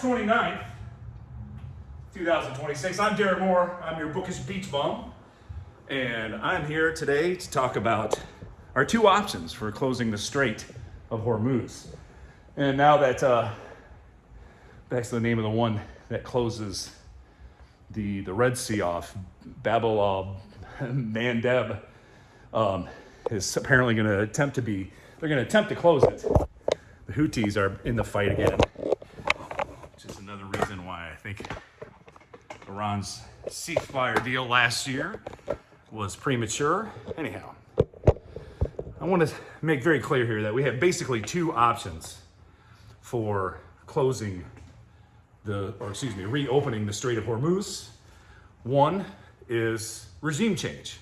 29th, 2026. I'm Derek Moore. I'm your bookish beach bum. And I'm here today to talk about our two options for closing the Strait of Hormuz. And now that, that's the name of the one that closes the Red Sea off, Bab el-Mandeb, is apparently going to attempt to close it. The Houthis are in the fight again, which is another reason why I think Iran's ceasefire deal last year was premature. Anyhow, I want to make very clear here that we have basically two options for closing reopening the Strait of Hormuz. One is regime change,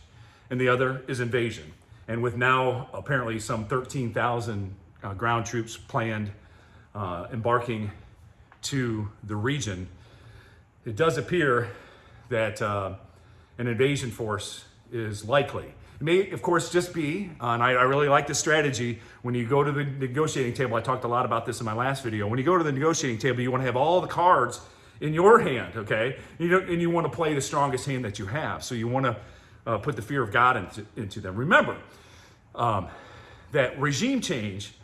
and the other is invasion. And with now apparently some 13,000 ground troops planned embarking to the region, it does appear that an invasion force is likely. It may, of course, just be, and I really like this strategy, when you go to the negotiating table, I talked a lot about this in my last video, when you go to the negotiating table, you want to have all the cards in your hand, okay? And you want to play the strongest hand that you have. So you want to put the fear of God into them. Remember that regime change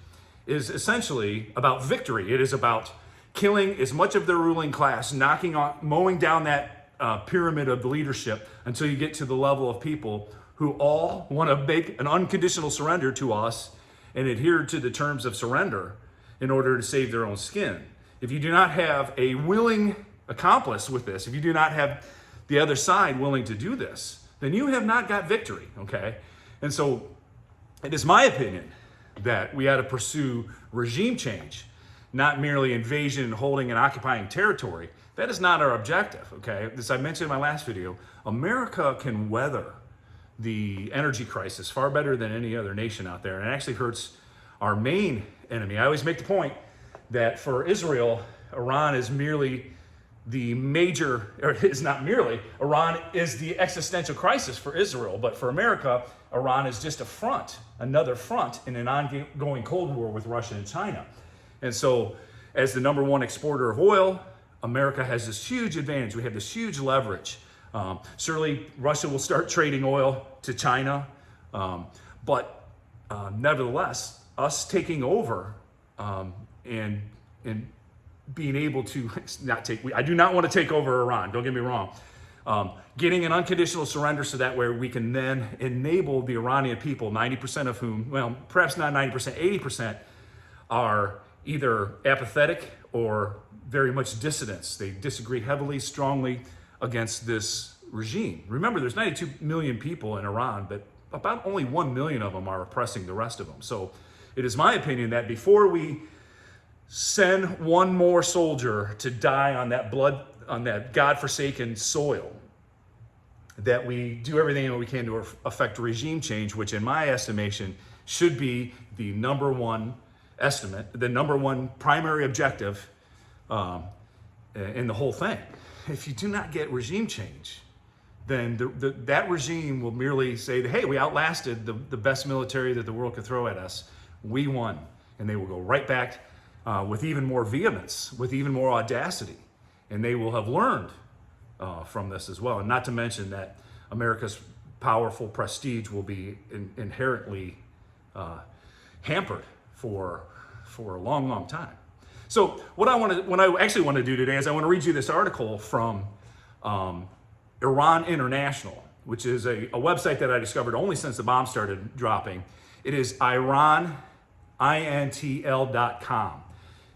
is essentially about victory. It is about killing as much of the ruling class, mowing down that pyramid of the leadership until you get to the level of people who all want to make an unconditional surrender to us and adhere to the terms of surrender in order to save their own skin. If you do not have a willing accomplice with this, if you do not have the other side willing to do this, then you have not got victory, okay? And so it is my opinion that we ought to pursue regime change, not merely invasion and holding and occupying territory. That is not our objective, okay? As I mentioned in my last video, America can weather the energy crisis far better than any other nation out there. And it actually hurts our main enemy. I always make the point that for Israel, Iran is merely the major, or is not merely, Iran is the existential crisis for Israel. But for America, Iran is just a front, another front in an ongoing Cold War with Russia and China. And so as the number one exporter of oil, America has this huge advantage. We have this huge leverage. Certainly, Russia will start trading oil to China, but nevertheless, us taking over and being able to I do not want to take over Iran, don't get me wrong. Getting an unconditional surrender so that way we can then enable the Iranian people, 90% of whom, well, perhaps not 90%, 80% are either apathetic or very much dissidents. They disagree heavily, strongly against this regime. Remember, there's 92 million people in Iran, but about only 1 million of them are oppressing the rest of them. So it is my opinion that before we send one more soldier to die on that godforsaken soil, that we do everything that we can to affect regime change, which in my estimation should be the number one primary objective in the whole thing. If you do not get regime change, then that regime will merely say, hey, we outlasted the best military that the world could throw at us. We won. And they will go right back with even more vehemence, with even more audacity. And they will have learned from this as well. And not to mention that America's powerful prestige will be inherently hampered for a long, long time. So what I actually want to do today is I want to read you this article from Iran International, which is a website that I discovered only since the bomb started dropping. It is intl.com.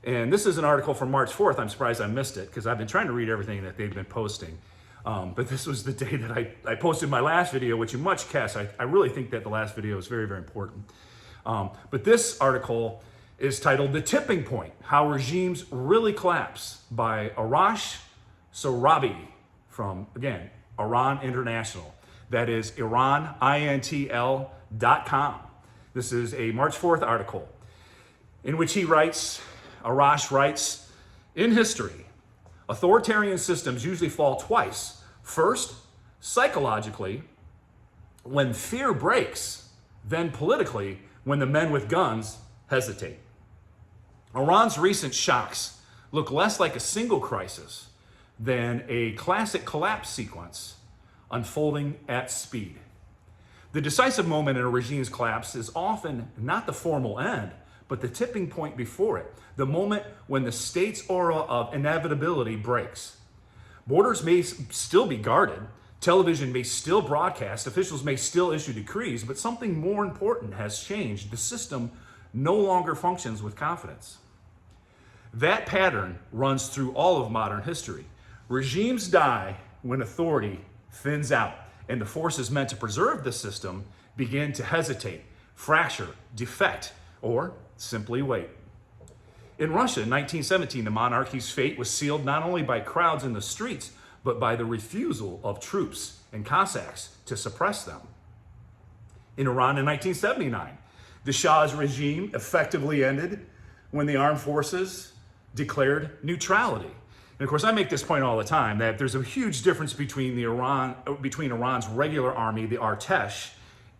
And this is an article from March 4th. I'm surprised I missed it because I've been trying to read everything that they've been posting. But this was the day that I posted my last video, which you much cast. I really think that the last video is very, very important. But this article is titled "The Tipping Point: How Regimes Really Collapse" by Arash Sohrabi from, again, Iran International. That is intl.com. This is a March 4th article in which Arash writes, in history, authoritarian systems usually fall twice. First, psychologically, when fear breaks, then politically, when the men with guns hesitate. Iran's recent shocks look less like a single crisis than a classic collapse sequence unfolding at speed. The decisive moment in a regime's collapse is often not the formal end, but the tipping point before it, the moment when the state's aura of inevitability breaks. Borders may still be guarded, television may still broadcast, officials may still issue decrees, but something more important has changed. The system no longer functions with confidence. That pattern runs through all of modern history. Regimes die when authority thins out, and the forces meant to preserve the system begin to hesitate, fracture, defect, or simply wait. In Russia in 1917, the monarchy's fate was sealed not only by crowds in the streets, but by the refusal of troops and Cossacks to suppress them. In Iran in 1979, the Shah's regime effectively ended when the armed forces declared neutrality. And of course, I make this point all the time that there's a huge difference between Iran's regular army, the Artesh,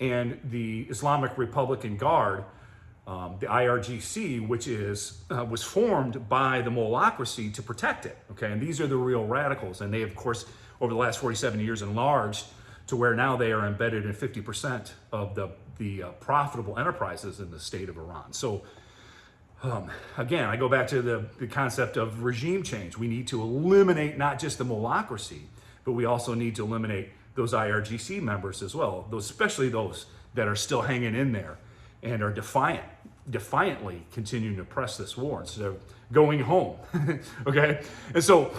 and the Islamic Republican Guard, the IRGC, which was formed by the Molocracy to protect it. Okay, and these are the real radicals, and they, of course, over the last 47 years, enlarged to where now they are embedded in 50% of the profitable enterprises in the state of Iran. So. Again, I go back to the concept of regime change. We need to eliminate not just the Molocracy, but we also need to eliminate those IRGC members as well, especially those that are still hanging in there and are defiantly continuing to press this war instead of going home. Okay? And so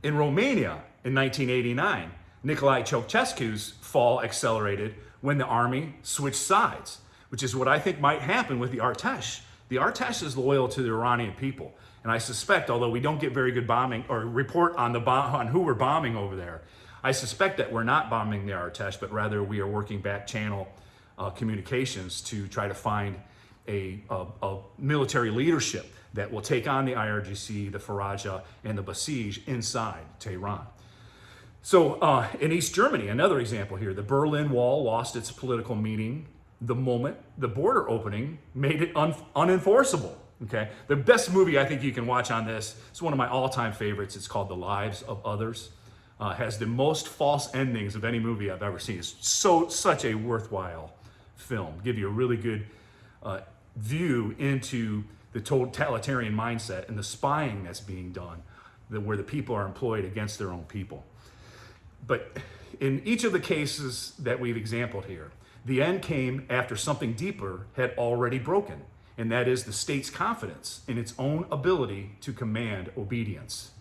in Romania in 1989, Nicolae Ceausescu's fall accelerated when the army switched sides, which is what I think might happen with the Artesh. The Artesh is loyal to the Iranian people. And I suspect, although we don't get very good bombing or report on who we're bombing over there, I suspect that we're not bombing the Artesh, but rather we are working back channel communications to try to find a military leadership that will take on the IRGC, the Faraja, and the Basij inside Tehran. So in East Germany, another example here, the Berlin Wall lost its political meaning the moment the border opening made it unenforceable. Okay, the best movie I think you can watch on this, it's one of my all-time favorites. It's called The Lives of Others. Has the most false endings of any movie I've ever seen. It's such a worthwhile film. Give you a really good view into the totalitarian mindset and the spying that's being done, where the people are employed against their own people. But in each of the cases that we've exampled here, the end came after something deeper had already broken, and that is the state's confidence in its own ability to command obedience.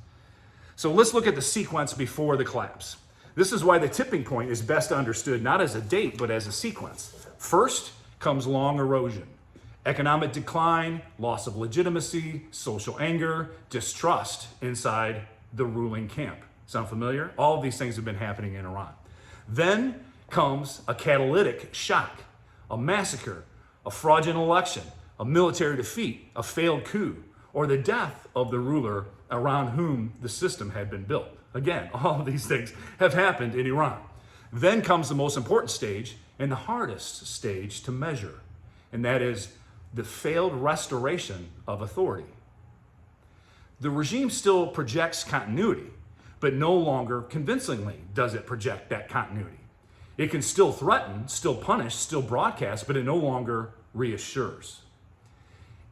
So let's look at the sequence before the collapse. This is why the tipping point is best understood not as a date, but as a sequence. First comes long erosion, economic decline, loss of legitimacy, social anger, distrust inside the ruling camp. Sound familiar? All of these things have been happening in Iran. Then comes a catalytic shock, a massacre, a fraudulent election, a military defeat, a failed coup, or the death of the ruler around whom the system had been built. Again, all of these things have happened in Iran. Then comes the most important stage and the hardest stage to measure, and that is the failed restoration of authority. The regime still projects continuity, but no longer convincingly does it project that continuity. It can still threaten, still punish, still broadcast, but it no longer reassures.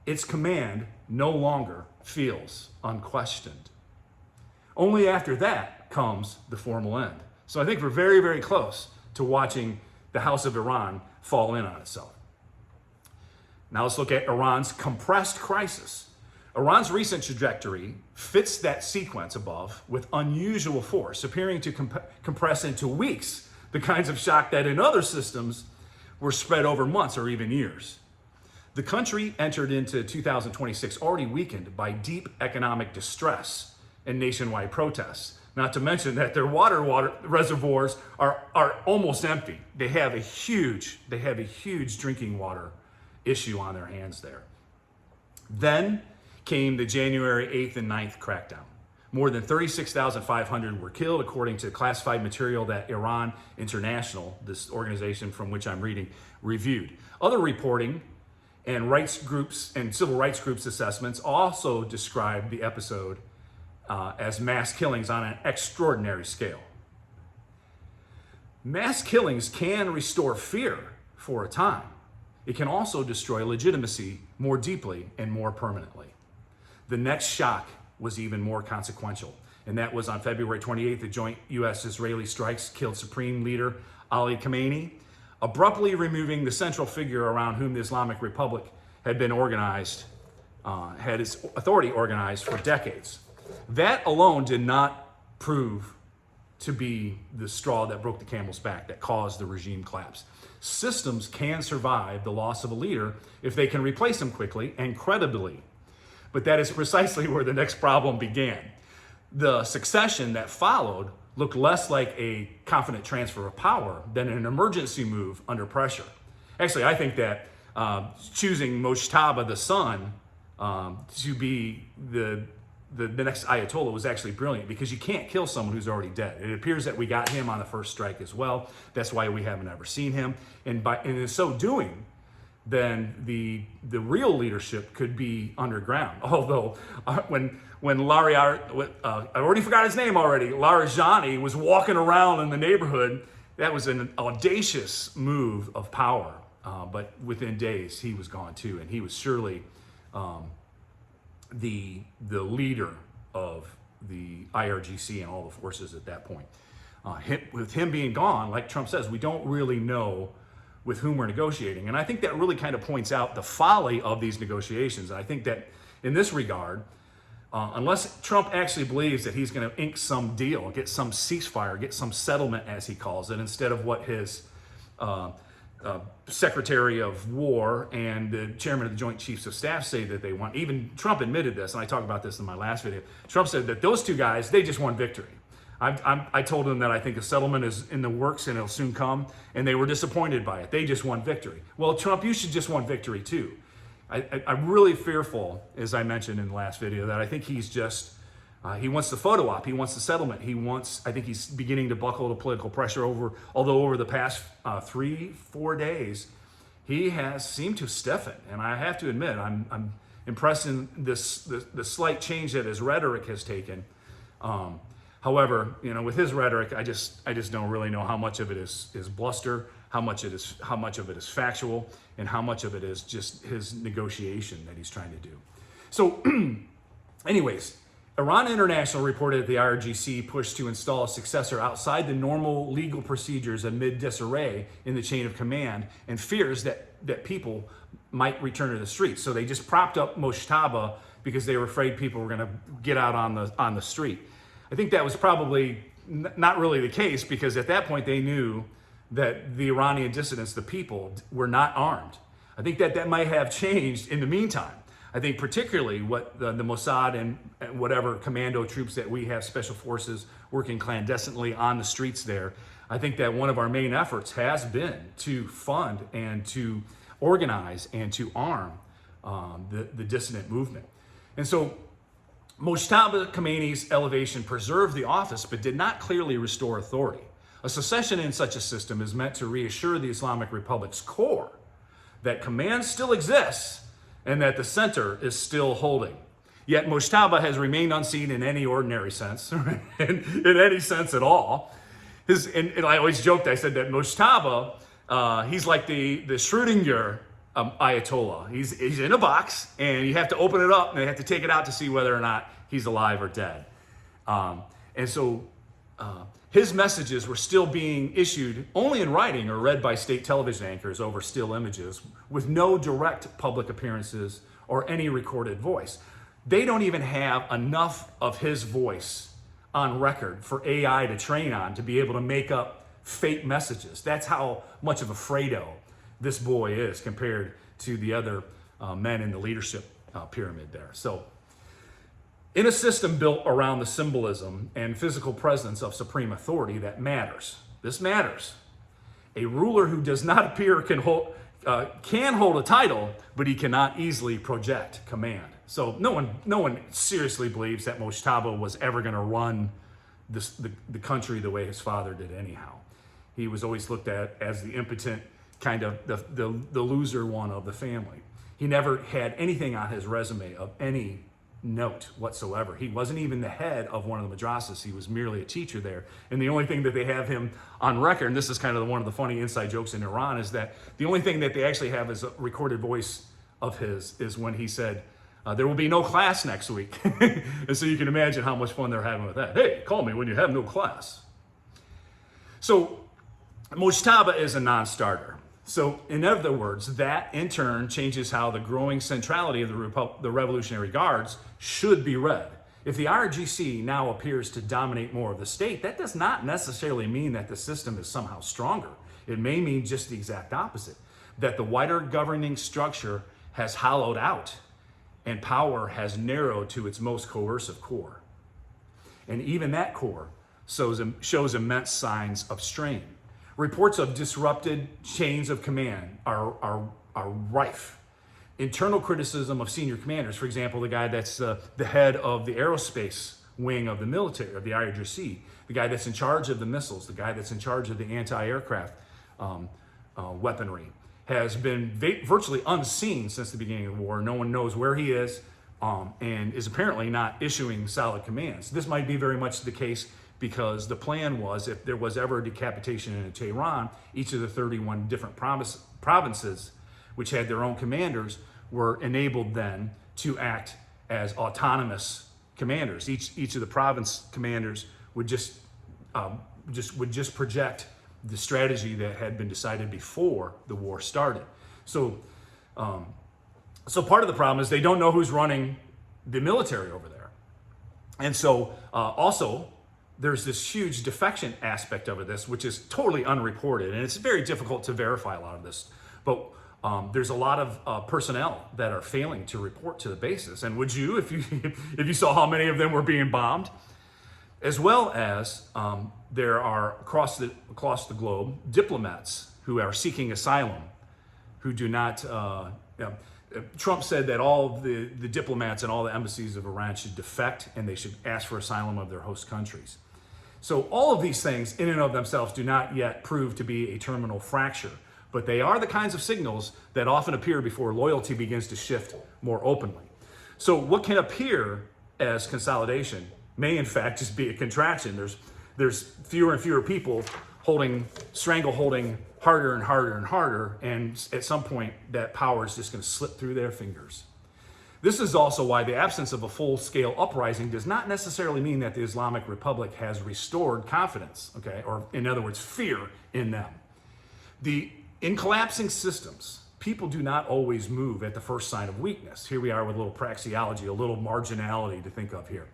Its command no longer feels unquestioned. Only after that comes the formal end. So I think we're very, very close to watching the House of Iran fall in on itself. Now let's look at Iran's compressed crisis. Iran's recent trajectory fits that sequence above with unusual force, appearing to compress into weeks the kinds of shock that in other systems were spread over months or even years. The country entered into 2026 already weakened by deep economic distress and nationwide protests, not to mention that their water reservoirs are almost empty. They have a huge drinking water issue on their hands there. Then came the January 8th and 9th crackdown. More than 36,500 were killed, according to classified material that Iran International, this organization from which I'm reading, reviewed. Other reporting and rights groups and civil rights groups assessments also describe the episode as mass killings on an extraordinary scale. Mass killings can restore fear for a time. It can also destroy legitimacy more deeply and more permanently. The next shock was even more consequential, and that was on February 28th, the joint U.S.-Israeli strikes killed Supreme Leader Ali Khamenei, abruptly removing the central figure around whom the Islamic Republic had been organized, had its authority organized for decades. That alone did not prove to be the straw that broke the camel's back, that caused the regime collapse. Systems can survive the loss of a leader if they can replace him quickly and credibly. But that is precisely where the next problem began. The succession that followed looked less like a confident transfer of power than an emergency move under pressure. Actually, I think that choosing Mojtaba, the son, to be the next Ayatollah was actually brilliant, because you can't kill someone who's already dead. It appears that we got him on the first strike as well. That's why we haven't ever seen him. And in so doing, then the real leadership could be underground. Although when I already forgot his name already, Larijani was walking around in the neighborhood, that was an audacious move of power. But within days, he was gone too, and he was surely the leader of the IRGC and all the forces at that point. With him being gone, like Trump says, we don't really know with whom we're negotiating. And I think that really kind of points out the folly of these negotiations. And I think that in this regard, unless Trump actually believes that he's going to ink some deal, get some ceasefire, get some settlement, as he calls it, instead of what his Secretary of War and the Chairman of the Joint Chiefs of Staff say that they want. Even Trump admitted this, and I talked about this in my last video. Trump said that those two guys, they just want victory. I told them that I think a settlement is in the works and it'll soon come, and they were disappointed by it. They just want victory. Well, Trump, you should just want victory too. I'm really fearful, as I mentioned in the last video, that I think he's just, he wants the photo op, he wants the settlement, I think he's beginning to buckle to political pressure although over the past 3-4 days, he has seemed to stiffen. And I have to admit, I'm impressed in the slight change that his rhetoric has taken. However, with his rhetoric, I just don't really know how much of it is bluster, how much of it is factual, and how much of it is just his negotiation that he's trying to do. So, anyways, Iran International reported that the IRGC pushed to install a successor outside the normal legal procedures amid disarray in the chain of command and fears that people might return to the streets. So they just propped up Mojtaba because they were afraid people were going to get out on the street. I think that was probably not really the case, because at that point they knew that the Iranian dissidents, the people, were not armed. I think that might have changed in the meantime. I think particularly what the Mossad and whatever commando troops that we have, special forces working clandestinely on the streets there, I think that one of our main efforts has been to fund and to organize and to arm the dissident movement. And so Mojtaba Khamenei's elevation preserved the office but did not clearly restore authority. A secession in such a system is meant to reassure the Islamic Republic's core that command still exists and that the center is still holding. Yet Mojtaba has remained unseen in any ordinary sense, in any sense at all. And I always joked, I said that Mojtaba, he's like the Schrödinger Ayatollah. He's in a box, and you have to open it up, and they have to take it out to see whether or not he's alive or dead. And so his messages were still being issued only in writing or read by state television anchors over still images with no direct public appearances or any recorded voice. They don't even have enough of his voice on record for AI to train on to be able to make up fake messages. That's how much of a Fredo this boy is compared to the other men in the leadership pyramid there. So, in a system built around the symbolism and physical presence of supreme authority that matters, this matters. A ruler who does not appear can hold a title, but he cannot easily project command. So no one seriously believes that Mojtaba was ever going to run the country the way his father did anyhow. He was always looked at as the impotent, kind of the loser one of the family. He never had anything on his resume of any note whatsoever. He wasn't even the head of one of the madrasas. He was merely a teacher there. And the only thing that they have him on record, and this is kind of one of the funny inside jokes in Iran, is that the only thing that they actually have as a recorded voice of his is when he said, there will be no class next week. And so you can imagine how much fun they're having with that. Hey, call me when you have no class. So Mojtaba is a non-starter. So in other words, that in turn changes how the growing centrality of the Revolutionary Guards should be read. If the IRGC now appears to dominate more of the state, that does not necessarily mean that the system is somehow stronger. It may mean just the exact opposite, that the wider governing structure has hollowed out and power has narrowed to its most coercive core. And even that core shows immense signs of strain. Reports of disrupted chains of command are rife. Internal criticism of senior commanders, for example, the guy that's the head of the aerospace wing of the military, of the IRGC, the guy that's in charge of the missiles, the guy that's in charge of the anti-aircraft weaponry, has been virtually unseen since the beginning of the war. No one knows where he is, and is apparently not issuing solid commands. This might be very much the case because the plan was, if there was ever a decapitation in Tehran, each of the 31 different provinces, which had their own commanders, were enabled then to act as autonomous commanders. Each of the province commanders would just project the strategy that had been decided before the war started. So part of the problem is they don't know who's running the military over there. And so also, there's this huge defection aspect of this, which is totally unreported, and it's very difficult to verify a lot of this. But there's a lot of personnel that are failing to report to the bases. And would you, if you saw how many of them were being bombed, as well as there are across the globe diplomats who are seeking asylum, who do not. Trump said that all the diplomats and all the embassies of Iran should defect and they should ask for asylum of their host countries. So all of these things in and of themselves do not yet prove to be a terminal fracture, but they are the kinds of signals that often appear before loyalty begins to shift more openly. So what can appear as consolidation may in fact just be a contraction. There's fewer and fewer people strangleholding harder and harder and harder, and at some point that power is just going to slip through their fingers. This is also why the absence of a full-scale uprising does not necessarily mean that the Islamic Republic has restored confidence, okay, or in other words, fear in them. In collapsing systems, people do not always move at the first sign of weakness. Here we are with a little praxeology, a little marginality to think of here.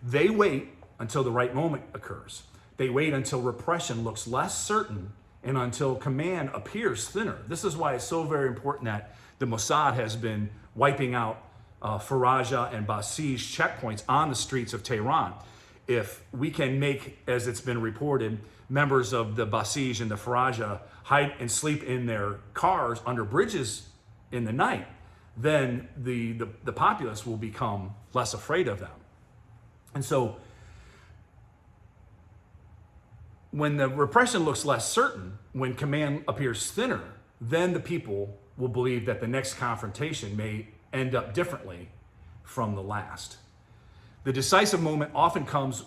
They wait until the right moment occurs. They wait until repression looks less certain and until command appears thinner. This is why it's so very important that the Mossad has been wiping out Faraja and Basij checkpoints on the streets of Tehran. If we can make, as it's been reported, members of the Basij and the Faraja hide and sleep in their cars under bridges in the night, then the populace will become less afraid of them. And so when the repression looks less certain, when command appears thinner, then the people will believe that the next confrontation may end up differently from the last. The decisive moment often comes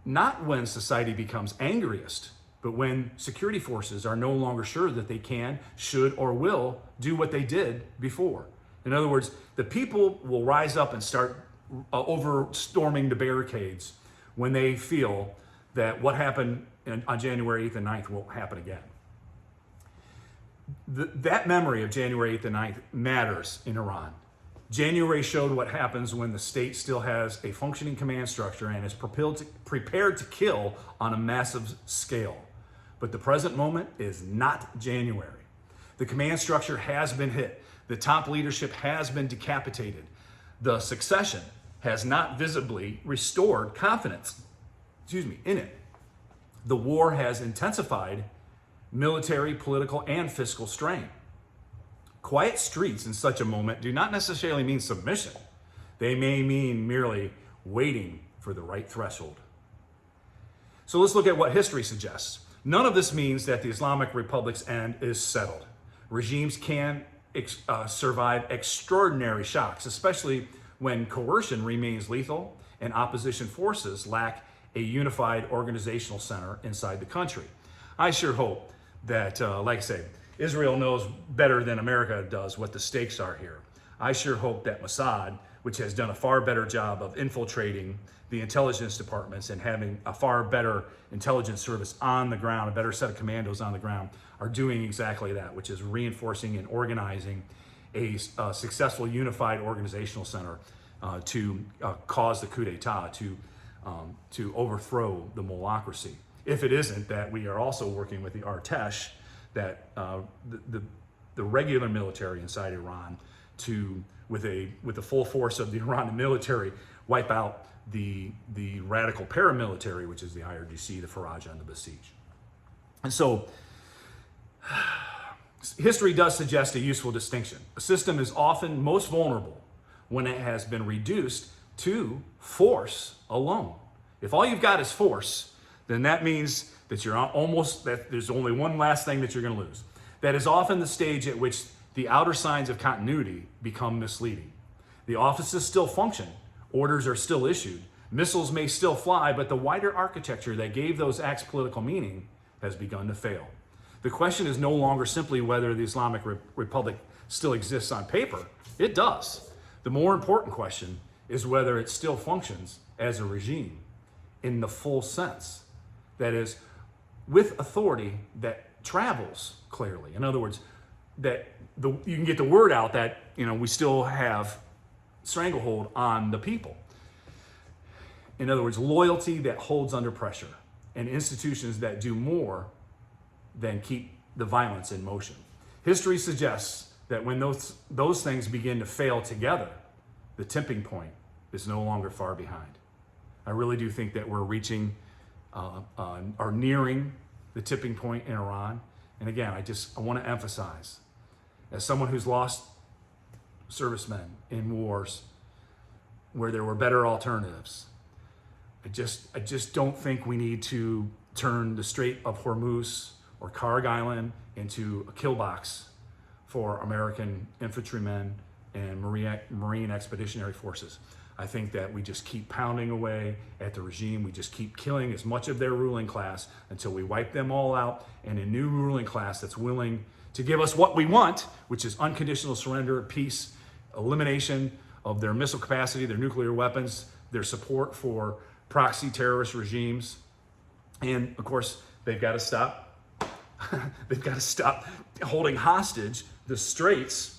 not when society becomes angriest, but when security forces are no longer sure that they can, should, or will do what they did before. In other words, the people will rise up and start over-storming the barricades when they feel that what happened on January 8th and 9th won't happen again. That memory of January 8th and 9th matters in Iran. January showed what happens when the state still has a functioning command structure and is prepared to kill on a massive scale. But the present moment is not January. The command structure has been hit. The top leadership has been decapitated. The succession has not visibly restored confidence, in it. The war has intensified military, political, and fiscal strain. Quiet streets in such a moment do not necessarily mean submission. They may mean merely waiting for the right threshold. So let's look at what history suggests. None of this means that the Islamic Republic's end is settled. Regimes can survive extraordinary shocks, especially when coercion remains lethal and opposition forces lack a unified organizational center inside the country. I sure hope that, like I say, Israel knows better than America does what the stakes are here. I sure hope that Mossad, which has done a far better job of infiltrating the intelligence departments and having a far better intelligence service on the ground, a better set of commandos on the ground, are doing exactly that, which is reinforcing and organizing a successful unified organizational center to cause the coup d'etat, to overthrow the molocracy. If it isn't, that we are also working with the Artesh, that the regular military inside Iran, to with the full force of the Iranian military, wipe out the radical paramilitary, which is the IRGC, the Faraja, and the Basij. And so history does suggest a useful distinction. A system is often most vulnerable when it has been reduced to force alone. If all you've got is force, then that means that that there's only one last thing that you're going to lose. That is often the stage at which the outer signs of continuity become misleading. The offices still function, orders are still issued, missiles may still fly, but the wider architecture that gave those acts political meaning has begun to fail. The question is no longer simply whether the Islamic Republic still exists on paper. It does. The more important question is whether it still functions as a regime in the full sense. That is, with authority that travels clearly. In other words, that you can get the word out that we still have stranglehold on the people. In other words, loyalty that holds under pressure, and institutions that do more than keep the violence in motion. History suggests that when those things begin to fail together, the tipping point is no longer far behind. I really do think that we're reaching are nearing the tipping point in Iran. And again, I want to emphasize, as someone who's lost servicemen in wars where there were better alternatives, I just don't think we need to turn the Strait of Hormuz or Karg Island into a kill box for American infantrymen and Marine Expeditionary Forces. I think that we just keep pounding away at the regime. We just keep killing as much of their ruling class until we wipe them all out, and a new ruling class that's willing to give us what we want, which is unconditional surrender, peace, elimination of their missile capacity, their nuclear weapons, their support for proxy terrorist regimes. And of course, they've got to stop they've got to stop holding hostage the straits,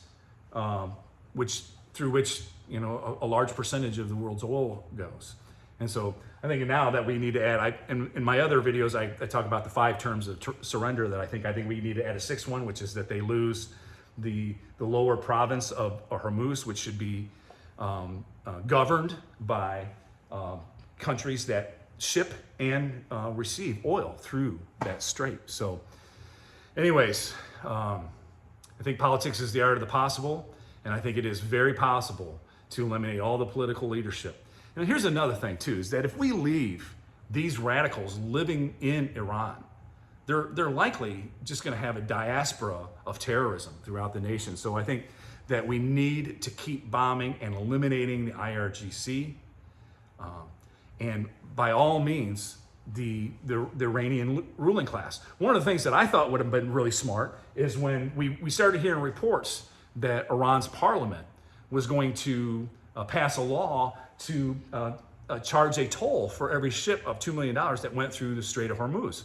through which a large percentage of the world's oil goes. And so I think now that we need to add, in my other videos, I talk about the 5 terms of surrender that I think we need to add a 6th one, which is that they lose the lower province of Hormuz, which should be governed by countries that ship and receive oil through that strait. So anyways, I think politics is the art of the possible, and I think it is very possible to eliminate all the political leadership. And here's another thing too, is that if we leave these radicals living in Iran, they're likely just going to have a diaspora of terrorism throughout the nation. So I think that we need to keep bombing and eliminating the IRGC, and by all means, the Iranian ruling class. One of the things that I thought would have been really smart is when we started hearing reports that Iran's parliament was going to pass a law to charge a toll for every ship of $2 million that went through the Strait of Hormuz.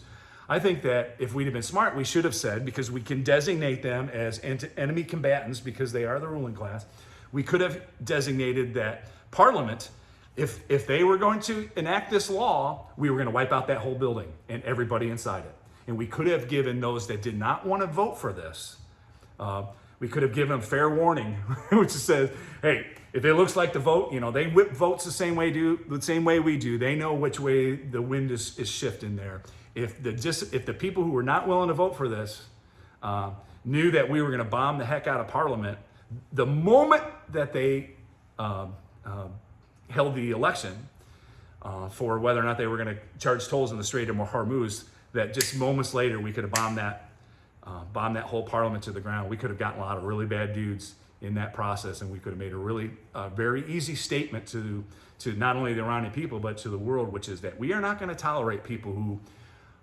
I think that if we'd have been smart, we should have said, because we can designate them as enemy combatants because they are the ruling class, we could have designated that Parliament, if they were going to enact this law, we were going to wipe out that whole building and everybody inside it. And we could have given those that did not want to vote for this, we could have given them fair warning, which says, hey, if it looks like the vote, they whip votes the same way we do. They know which way the wind is shifting there. If the people who were not willing to vote for this knew that we were going to bomb the heck out of Parliament, the moment that they held the election for whether or not they were going to charge tolls in the Strait of Hormuz, that just moments later we could have bombed that bomb that whole parliament to the ground, we could have gotten a lot of really bad dudes in that process, and we could have made a really very easy statement to not only the Iranian people, but to the world, which is that we are not going to tolerate people who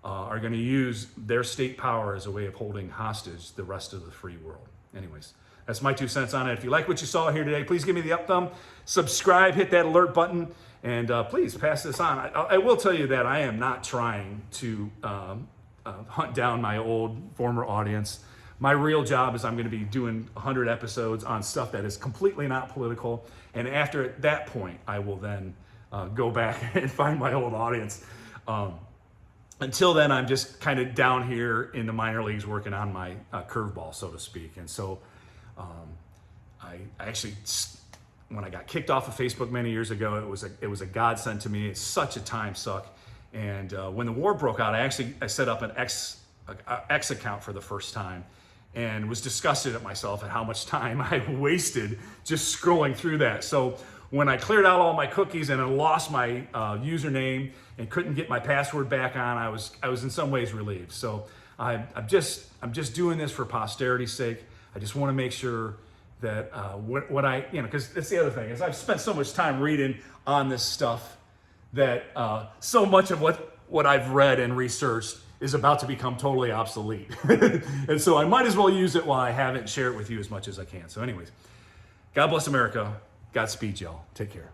are going to use their state power as a way of holding hostage the rest of the free world. Anyways, that's my 2 cents on it. If you like what you saw here today, please give me the up thumb, subscribe, hit that alert button, and please pass this on. I will tell you that I am not trying to hunt down my old former audience. My real job is I'm going to be doing 100 episodes on stuff that is completely not political. And after that point, I will then go back and find my old audience. Until then, I'm just kind of down here in the minor leagues working on my curveball, so to speak. And so I actually, when I got kicked off of Facebook many years ago, it was a godsend to me. It's such a time suck. And when the war broke out, I set up an X account for the first time, and was disgusted at myself at how much time I wasted just scrolling through that. So when I cleared out all my cookies and I lost my username and couldn't get my password back on, I was in some ways relieved. So I'm just doing this for posterity's sake. I just want to make sure that what I, because that's the other thing, is I've spent so much time reading on this stuff that so much of what I've read and researched is about to become totally obsolete. And so I might as well use it while I have it and share it with you as much as I can. So anyways, God bless America. Godspeed, y'all. Take care.